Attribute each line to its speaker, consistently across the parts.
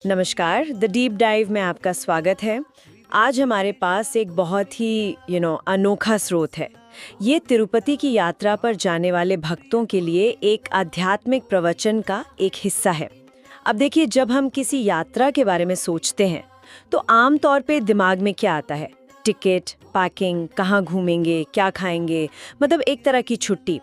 Speaker 1: नमस्कार, the deep dive में आपका स्वागत है। आज हमारे पास एक बहुत ही अनोखा स्रोत है। ये तिरुपति की यात्रा पर जाने वाले भक्तों के लिए एक आध्यात्मिक प्रवचन का एक हिस्सा है। अब देखिए, जब हम किसी यात्रा के बारे में सोचते हैं तो आम तौर पे दिमाग में क्या आता है? टिकट, पैकिंग, कहाँ घूमेंगे, क्या खाएंगे, मतलब एक तरह की छुट्टी।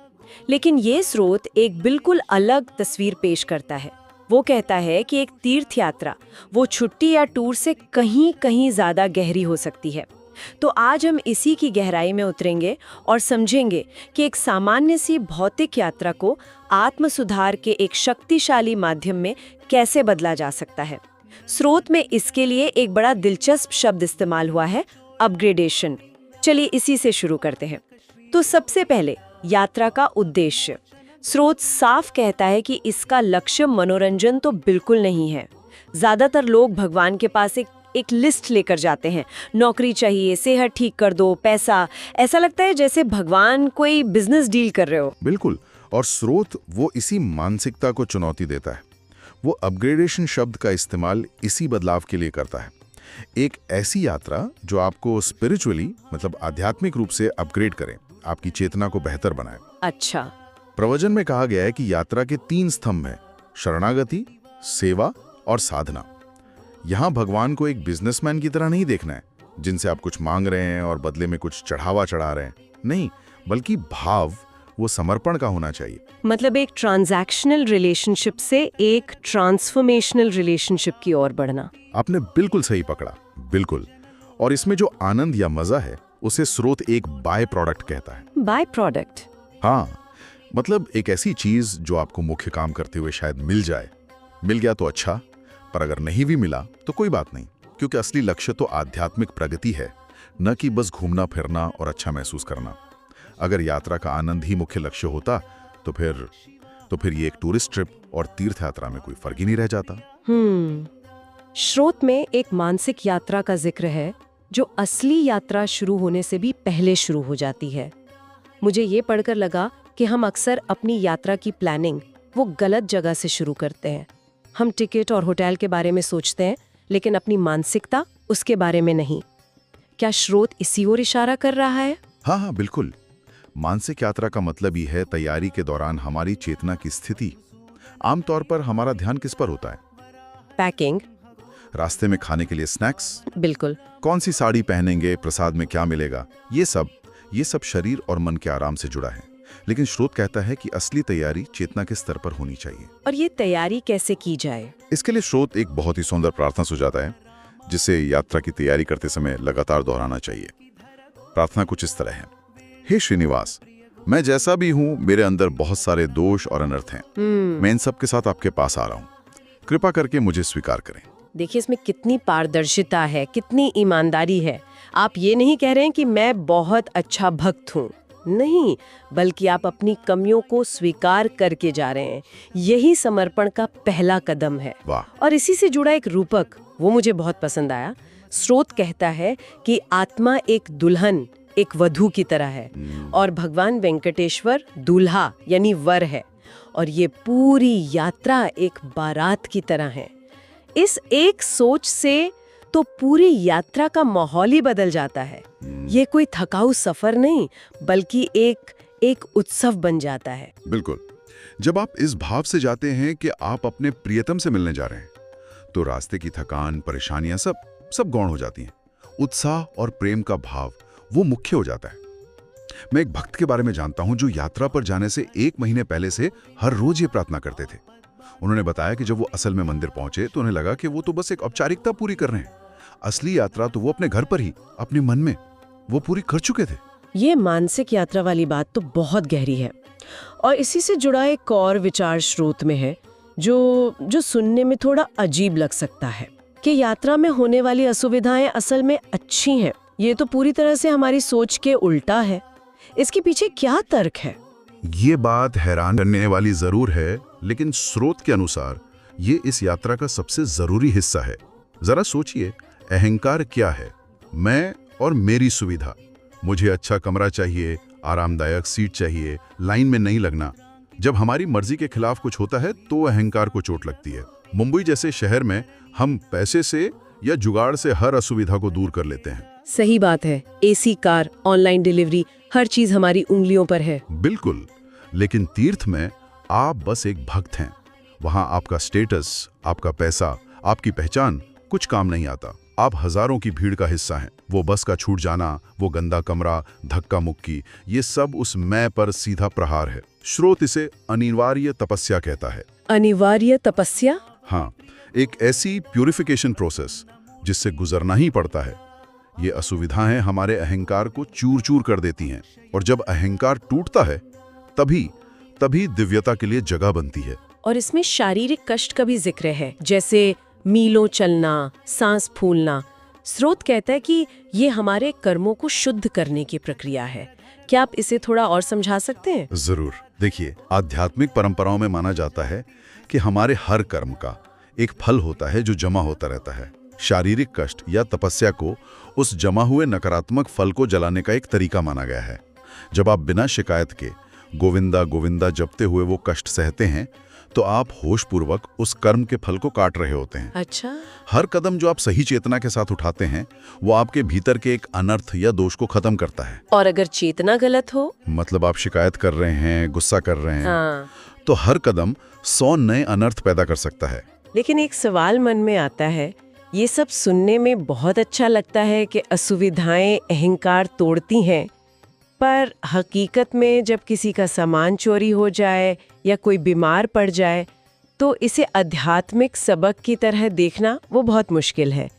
Speaker 1: लेकिन ये स्रोत एक बिल्कुल अलग तस्वीर पेश करता है। वो कहता है कि एक तीर्थ यात्रा वो छुट्टी या टूर से कहीं कहीं ज्यादा गहरी हो सकती है। तो आज हम इसी की गहराई में उतरेंगे और समझेंगे कि एक सामान्य सी भौतिक यात्रा को आत्म सुधार के एक शक्तिशाली माध्यम में कैसे बदला जा सकता है। स्रोत में इसके लिए एक बड़ा दिलचस्प शब्द इस्तेमाल हुआ है, अपग्रेडेशन। चलिए इसी से शुरू करते हैं। तो सबसे पहले यात्रा का उद्देश्य। स्रोत साफ कहता है कि इसका लक्ष्य मनोरंजन तो बिल्कुल नहीं है। ज्यादातर लोग भगवान के पास एक लिस्ट लेकर जाते हैं। नौकरी चाहिए, सेहत ठीक कर दो, पैसा। ऐसा लगता है जैसे भगवान कोई बिजनेस डील कर रहे हो।
Speaker 2: बिल्कुल, और स्रोत वो इसी मानसिकता को चुनौती देता है। वो अपग्रेडेशन शब्द का इस्तेमाल इसी बदलाव के लिए करता है। एक ऐसी यात्रा जो आपको स्पिरिचुअली मतलब आध्यात्मिक रूप से अपग्रेड करे, आपकी चेतना को बेहतर बनाए।
Speaker 1: अच्छा।
Speaker 2: प्रवचन में कहा गया है कि यात्रा के 3 स्तंभ हैं: शरणागति, सेवा और साधना। यहाँ भगवान को एक बिजनेसमैन की तरह नहीं देखना है जिनसे आप कुछ मांग रहे हैं और बदले में कुछ चढ़ावा चढ़ा रहे हैं। नहीं, बल्कि भाव वो समर्पण का होना चाहिए।
Speaker 1: मतलब एक ट्रांजैक्शनल रिलेशनशिप से एक ट्रांसफॉर्मेशनल रिलेशनशिप की ओर बढ़ना।
Speaker 2: आपने बिल्कुल सही पकड़ा, बिल्कुल। और इसमें जो आनंद या मजा है उसे स्रोत एक बाय प्रोडक्ट कहता है।
Speaker 1: By product?
Speaker 2: हाँ, मतलब एक ऐसी चीज जो आपको मुख्य काम करते हुए शायद मिल जाए। मिल गया तो अच्छा, पर अगर नहीं भी मिला तो कोई बात नहीं, क्योंकि असली लक्ष्य तो आध्यात्मिक प्रगति है, न कि बस घूमना फिरना और अच्छा महसूस करना। अगर यात्रा का आनंद ही मुख्य लक्ष्य होता तो फिर ये एक टूरिस्ट ट्रिप और तीर्थ यात्रा में कोई फर्क ही नहीं रह जाता।
Speaker 1: स्रोत में एक मानसिक यात्रा का जिक्र है जो असली यात्रा शुरू होने से भी पहले शुरू हो जाती है। मुझे ये पढ़कर लगा कि हम अक्सर अपनी यात्रा की प्लानिंग वो गलत जगह से शुरू करते हैं। हम टिकट और होटल के बारे में सोचते हैं, लेकिन अपनी मानसिकता उसके बारे में नहीं। क्या स्रोत इसी ओर इशारा कर रहा है?
Speaker 2: हाँ, बिल्कुल। मानसिक यात्रा का मतलब ही है तैयारी के दौरान हमारी चेतना की स्थिति। आमतौर पर हमारा ध्यान किस पर होता है?
Speaker 1: पैकिंग,
Speaker 2: रास्ते में खाने के लिए स्नैक्स,
Speaker 1: बिल्कुल,
Speaker 2: कौन सी साड़ी पहनेंगे, प्रसाद में क्या मिलेगा, ये सब शरीर और मन के आराम से जुड़ा है। लेकिन स्रोत कहता है कि असली तैयारी चेतना के स्तर पर होनी चाहिए।
Speaker 1: और ये तैयारी कैसे की जाए?
Speaker 2: इसके लिए स्रोत एक बहुत ही सुंदर प्रार्थना सुझाता है, जिसे यात्रा की तैयारी करते समय लगातार दोहराना चाहिए। प्रार्थना कुछ इस तरह है: हे श्रीनिवास, मैं जैसा भी हूँ, मेरे अंदर बहुत सारे दोष और अनर्थ हैं। मैं इन सब के साथ आपके पास आ रहा हूँ। कृपा करके मुझे स्वीकार करें।
Speaker 1: देखिए, इसमें कितनी पारदर्शिता है, कितनी ईमानदारी है। आप ये नहीं कह रहे हैं कि मैं बहुत अच्छा भक्त हूँ, नहीं, बल्कि आप अपनी कमियों को स्वीकार करके जा रहे हैं। यही समर्पण का पहला कदम है।
Speaker 2: वाह।
Speaker 1: और इसी से जुड़ा एक रूपक वो मुझे बहुत पसंद आया। स्रोत कहता है कि आत्मा एक दुल्हन, एक वधू की तरह है और भगवान वेंकटेश्वर दूल्हा यानी वर है, और ये पूरी यात्रा एक बारात की तरह है। इस एक सोच से तो पूरी यात्रा का माहौल ही बदल जाता है। ये कोई थकाऊ सफर नहीं, बल्कि एक उत्सव बन जाता है।
Speaker 2: बिल्कुल। जब आप इस भाव से जाते हैं कि आप अपने प्रियतम से मिलने जा रहे हैं, तो रास्ते की थकान, परेशानियां सब गौण हो जाती हैं। उत्साह और प्रेम का भाव वो मुख्य हो जाता है। मैं एक भक्त के बारे में जानता हूं जो यात्रा पर जाने से 1 महीने पहले से हर रोज ये प्रार्थना करते थे। उन्होंने बताया कि जब वो असल में मंदिर पहुंचे तो उन्हें लगा कि वो तो बस एक औपचारिकता पूरी कर रहे हैं। असली यात्रा तो वो अपने घर पर ही, अपने मन में वो पूरी कर चुके थे।
Speaker 1: ये मानसिक यात्रा वाली बात तो बहुत गहरी है। और इसी से जुड़ा एक और विचार स्रोत में है जो सुनने में थोड़ा अजीब लग सकता है, कि यात्रा में होने वाली असुविधाएं असल में अच्छी हैं। ये तो पूरी तरह से हमारी सोच के उल्टा है। इसके पीछे क्या तर्क है?
Speaker 2: ये बात हैरान करने वाली जरूर है, लेकिन स्रोत के अनुसार ये इस यात्रा का सबसे जरूरी हिस्सा है। जरा सोचिए, अहंकार क्या है? मैं और मेरी सुविधा। मुझे अच्छा कमरा चाहिए, आरामदायक सीट चाहिए, लाइन में नहीं लगना। जब हमारी मर्जी के खिलाफ कुछ होता है तो अहंकार को चोट लगती है। मुंबई जैसे शहर में हम पैसे से या जुगाड़ से हर असुविधा को दूर कर लेते हैं।
Speaker 3: सही बात है। एसी कार, ऑनलाइन डिलीवरी, हर चीज हमारी उंगलियों पर है।
Speaker 2: बिल्कुल, लेकिन तीर्थ में आप बस एक भक्त हैं। वहां आपका स्टेटस, आपका पैसा, आपकी पहचान कुछ काम नहीं आता। आप हजारों की भीड़ का हिस्सा हैं। वो बस का छूट जाना, वो गंदा कमरा, धक्का मुक्की, ये सब उस मैं पर सीधा प्रहार है। स्रोत इसे अनिवार्य तपस्या कहता है।
Speaker 3: अनिवार्य तपस्या?
Speaker 2: हाँ, एक ऐसी प्यूरिफिकेशन प्रोसेस जिससे गुजरना ही पड़ता है। ये असुविधाएं हमारे अहंकार को चूर चूर कर देती हैं, और जब अहंकार टूटता है तभी दिव्यता के लिए जगह बनती है।
Speaker 3: और इसमें शारीरिक कष्ट का भी जिक्र है, जैसे मीलों चलना, सांस फूलना। स्रोत कहता है कि ये हमारे कर्मों को शुद्ध करने की प्रक्रिया है। क्या आप इसे थोड़ा और समझा सकते हैं?
Speaker 2: जरूर। देखिए, आध्यात्मिक परंपराओं में माना जाता है कि हमारे हर कर्म का एक फल होता है जो जमा होता रहता है। शारीरिक कष्ट या तपस्या को उस जमा हुए नकारात्मक फल को जलाने का एक तरीका माना गया है। जब आप बिना शिकायत के गोविंदा गोविंदा जपते हुए वो कष्ट सहते हैं, तो आप होशपूर्वक उस कर्म के फल को काट रहे होते हैं।
Speaker 3: अच्छा।
Speaker 2: हर कदम जो आप सही चेतना के साथ उठाते हैं, वो आपके भीतर के एक अनर्थ या दोष को खत्म करता है।
Speaker 3: और अगर चेतना गलत हो?
Speaker 2: मतलब आप शिकायत कर रहे हैं, गुस्सा कर रहे हैं,
Speaker 3: हाँ।
Speaker 2: तो हर कदम 100 नए अनर्थ पैदा कर सकता है।
Speaker 1: लेकिन एक सवाल मन में आता है, ये सब सुनने में बहुत अच्छा लगता है कि असुविधाएं अहंकार तोड़ती हैं, पर हकीकत में जब किसी का सामान चोरी हो जाए या कोई बीमार पड़ जाए, तो इसे आध्यात्मिक सबक की तरह देखना वो बहुत मुश्किल है।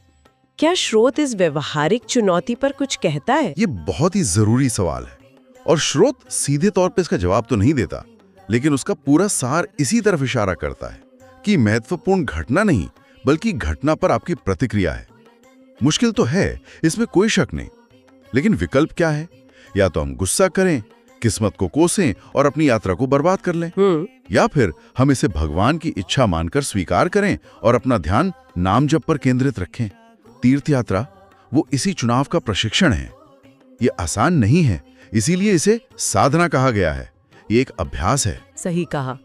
Speaker 1: क्या स्रोत इस व्यवहारिक चुनौती पर कुछ कहता है?
Speaker 2: ये बहुत ही जरूरी सवाल है, और स्रोत सीधे तौर पे इसका जवाब तो नहीं देता, लेकिन उसका पूरा सार इसी तरफ इशारा करता है कि महत्वपूर्ण घटना नहीं, बल्कि घटना पर आपकी प्रतिक्रिया है। मुश्किल तो है, इसमें कोई शक नहीं, लेकिन विकल्प क्या है? या तो हम गुस्सा करें, किस्मत को कोसें और अपनी यात्रा को बर्बाद कर लें, या फिर हम इसे भगवान की इच्छा मानकर स्वीकार करें और अपना ध्यान नाम जप पर केंद्रित रखें। तीर्थ यात्रा वो इसी चुनाव का प्रशिक्षण है। ये आसान नहीं है, इसीलिए इसे साधना कहा गया है। ये एक अभ्यास है।
Speaker 3: सही कहा।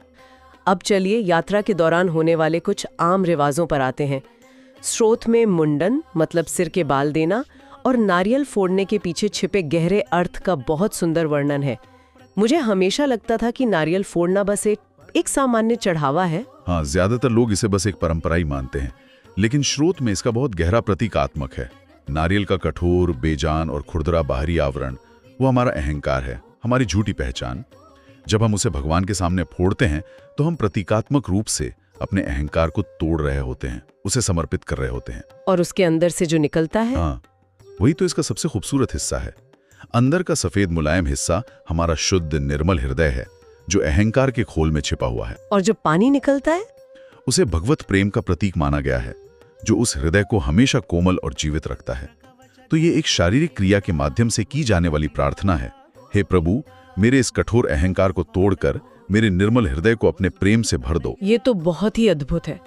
Speaker 3: अब चलिए यात्रा के दौरान होने वाले कुछ आम रिवाजों पर आते हैं। स्रोत में मुंडन मतलब सिर के बाल देना और नारियल फोड़ने के पीछे छिपे गहरे अर्थ का बहुत सुंदर वर्णन है। मुझे हमेशा लगता था कि नारियल फोड़ना बस एक सामान्य चढ़ावा है।
Speaker 2: हाँ, ज्यादातर लोग इसे बस एक परंपरा ही मानते हैं, लेकिन स्रोत में इसका बहुत गहरा प्रतीकात्मक है। नारियल का कठोर, बेजान और खुरदरा बाहरी आवरण वो हमारा अहंकार है, हमारी झूठी पहचान। जब हम उसे भगवान के सामने फोड़ते हैं, तो हम प्रतीकात्मक रूप से अपने अहंकार को तोड़ रहे होते हैं, उसे समर्पित कर रहे होते हैं।
Speaker 3: और उसके अंदर से जो निकलता है,
Speaker 2: हाँ, वही तो इसका सबसे खूबसूरत हिस्सा है। अंदर का सफेद मुलायम हिस्सा हमारा शुद्ध निर्मल हृदय है, जो अहंकार के खोल में छिपा हुआ है।
Speaker 3: और जो पानी निकलता है,
Speaker 2: उसे भगवत प्रेम का प्रतीक माना गया है, जो उस हृदय को हमेशा कोमल और जीवित रखता है। तो ये एक शारीरिक क्रिया के माध्यम से की जाने वाली प्रार्थना है। हे प्रभु, मेरे इस कठोर अहंकार को तोड़कर मेरे निर्मल हृदय को अपने प्रेम से भर दो।
Speaker 3: ये तो बहुत ही अद्भुत है।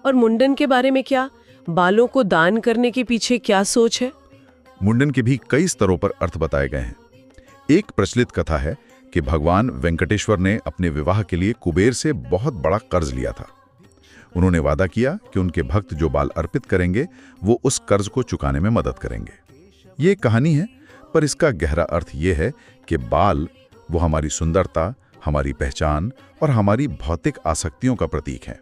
Speaker 3: और मुंडन के बारे में क्या? बालों को दान करने के पीछे क्या सोच है?
Speaker 2: मुंडन के भी कई स्तरों पर अर्थ बताए गए हैं। एक प्रचलित कथा है कि भगवान वेंकटेश्वर ने अपने विवाह के लिए कुबेर से बहुत बड़ा कर्ज लिया था। उन्होंने वादा किया कि उनके भक्त जो बाल अर्पित करेंगे, वो उस कर्ज को चुकाने में मदद करेंगे। ये एक कहानी है, पर इसका गहरा अर्थ ये है कि बाल वो हमारी सुंदरता, हमारी पहचान और हमारी भौतिक आसक्तियों का प्रतीक है।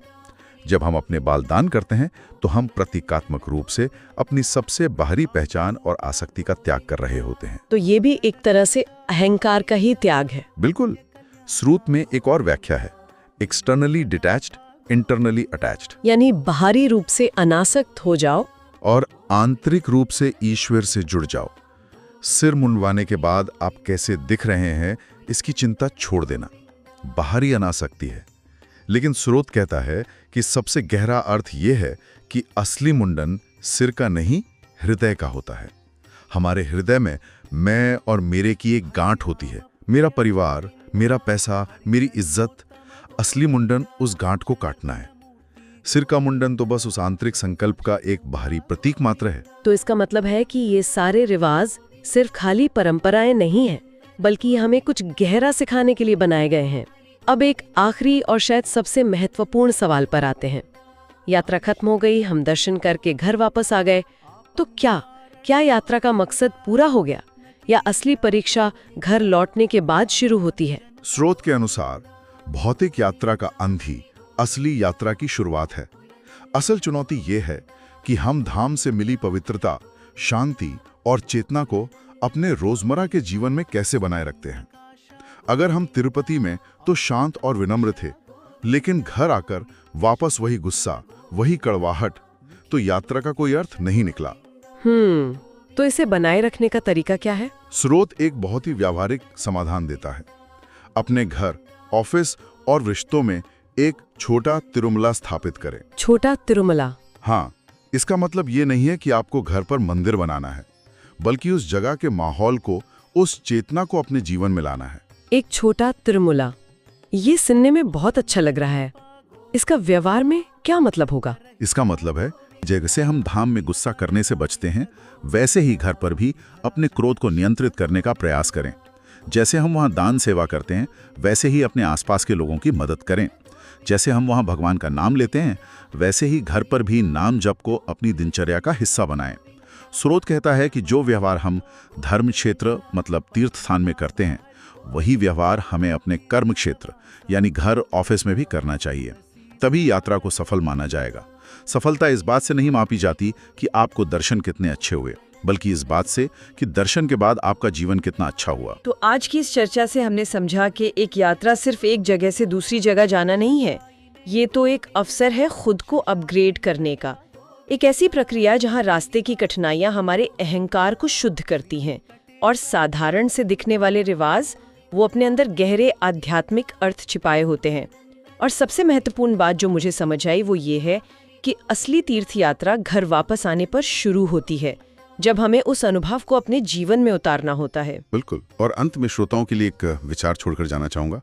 Speaker 2: जब हम अपने बाल दान करते हैं, तो हम प्रतीकात्मक रूप से अपनी सबसे बाहरी पहचान और आसक्ति का त्याग कर रहे होते हैं।
Speaker 3: तो ये भी एक तरह से अहंकार का ही त्याग है।
Speaker 2: बिल्कुल। स्रोत में एक और व्याख्या है, एक्सटर्नली डिटैच्ड, इंटरनली अटैच्ड,
Speaker 3: यानी बाहरी रूप से अनासक्त हो जाओ
Speaker 2: और आंतरिक रूप से ईश्वर से जुड़ जाओ। सिर मुंडवाने के बाद आप कैसे दिख रहे हैं, इसकी चिंता छोड़ देना बाहरी अनासक्ति है। लेकिन स्रोत कहता है कि सबसे गहरा अर्थ यह है कि असली मुंडन सिर का नहीं, हृदय का होता है। हमारे हृदय में मैं और मेरे की एक गांठ होती है, मेरा परिवार, मेरा पैसा, मेरी इज्जत। असली मुंडन उस गांठ को काटना है। सिर का मुंडन तो बस उस आंतरिक संकल्प का एक बाहरी प्रतीक मात्र है।
Speaker 3: तो इसका मतलब है कि ये सारे रिवाज सिर्फ खाली परंपराएं नहीं हैं, बल्कि हमें कुछ गहरा सिखाने के लिए बनाए गए हैं। अब एक आखिरी और शायद सबसे महत्वपूर्ण सवाल पर आते हैं। यात्रा खत्म हो गई, हम दर्शन करके घर वापस आ गए, तो क्या यात्रा का मकसद पूरा हो गया या असली परीक्षा घर लौटने के बाद शुरू होती है?
Speaker 2: स्रोत के अनुसार भौतिक यात्रा का अंत ही असली यात्रा की शुरुआत है। असल चुनौती ये है कि हम धाम से मिली पवित्रता, शांति और चेतना को अपने रोजमर्रा के जीवन में कैसे बनाए रखते हैं। अगर हम तिरुपति में तो शांत और विनम्र थे, लेकिन घर आकर वापस वही गुस्सा, वही कड़वाहट, तो यात्रा का कोई अर्थ नहीं निकला।
Speaker 3: तो इसे बनाए रखने का तरीका क्या है?
Speaker 2: स्रोत एक बहुत ही व्यावहारिक समाधान देता है। अपने घर, ऑफिस और रिश्तों में एक छोटा तिरुमला स्थापित करें।
Speaker 3: छोटा तिरुमला?
Speaker 2: हाँ, इसका मतलब ये नहीं है कि आपको घर पर मंदिर बनाना है, बल्कि उस जगह के माहौल को, उस चेतना को अपने जीवन में लाना है।
Speaker 3: एक छोटा तिरुमला, ये सुनने में बहुत अच्छा लग रहा है। इसका व्यवहार में क्या मतलब होगा?
Speaker 2: इसका मतलब है, जैसे हम धाम में गुस्सा करने से बचते हैं, वैसे ही घर पर भी अपने क्रोध को नियंत्रित करने का प्रयास करें। जैसे हम वहाँ दान सेवा करते हैं, वैसे ही अपने आसपास के लोगों की मदद करें। जैसे हम वहाँ भगवान का नाम लेते हैं, वैसे ही घर पर भी नाम जप को अपनी दिनचर्या का हिस्सा बनाएं। स्रोत कहता है कि जो व्यवहार हम धर्म क्षेत्र मतलब तीर्थ स्थान में करते हैं, वही व्यवहार हमें अपने कर्म क्षेत्र यानी घर, ऑफिस में भी करना चाहिए। तभी यात्रा को सफल माना जाएगा। सफलता इस बात से नहीं मापी जाती कि आपको दर्शन कितने अच्छे हुए, बल्कि इस बात से कि दर्शन के बाद आपका जीवन कितना अच्छा हुआ।
Speaker 1: तो आज की इस चर्चा से हमने समझा कि एक यात्रा सिर्फ एक जगह से दूसरी जगह जाना नहीं है। ये तो एक अवसर है खुद को अपग्रेड करने का, एक ऐसी प्रक्रिया जहाँ रास्ते की कठिनाइयाँ हमारे अहंकार को शुद्ध करती हैं और साधारण से दिखने वाले रिवाज वो अपने अंदर गहरे आध्यात्मिक अर्थ छिपाए होते हैं। और सबसे महत्वपूर्ण बात जो मुझे समझ आई वो ये है कि असली तीर्थ यात्रा घर वापस आने पर शुरू होती है, जब हमें उस अनुभव को अपने जीवन में उतारना होता है।
Speaker 2: बिल्कुल। और अंत में श्रोताओं के लिए एक विचार छोड़कर जाना चाहूंगा।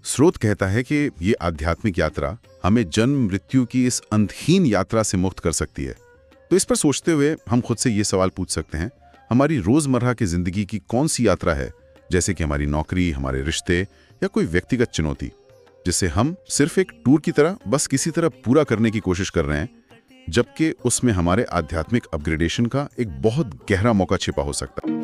Speaker 2: स्रोत कहता है कि ये आध्यात्मिक यात्रा हमें जन्म मृत्यु की इस अंतहीन यात्रा से मुक्त कर सकती है। तो इस पर सोचते हुए हम खुद से ये सवाल पूछ सकते हैं, हमारी रोजमर्रा की जिंदगी की कौन सी यात्रा है, जैसे कि हमारी नौकरी, हमारे रिश्ते या कोई व्यक्तिगत चुनौती, जिसे हम सिर्फ एक टूर की तरह बस किसी तरह पूरा करने की कोशिश कर रहे हैं, जबकि उसमें हमारे आध्यात्मिक अपग्रेडेशन का एक बहुत गहरा मौका छिपा हो सकता है।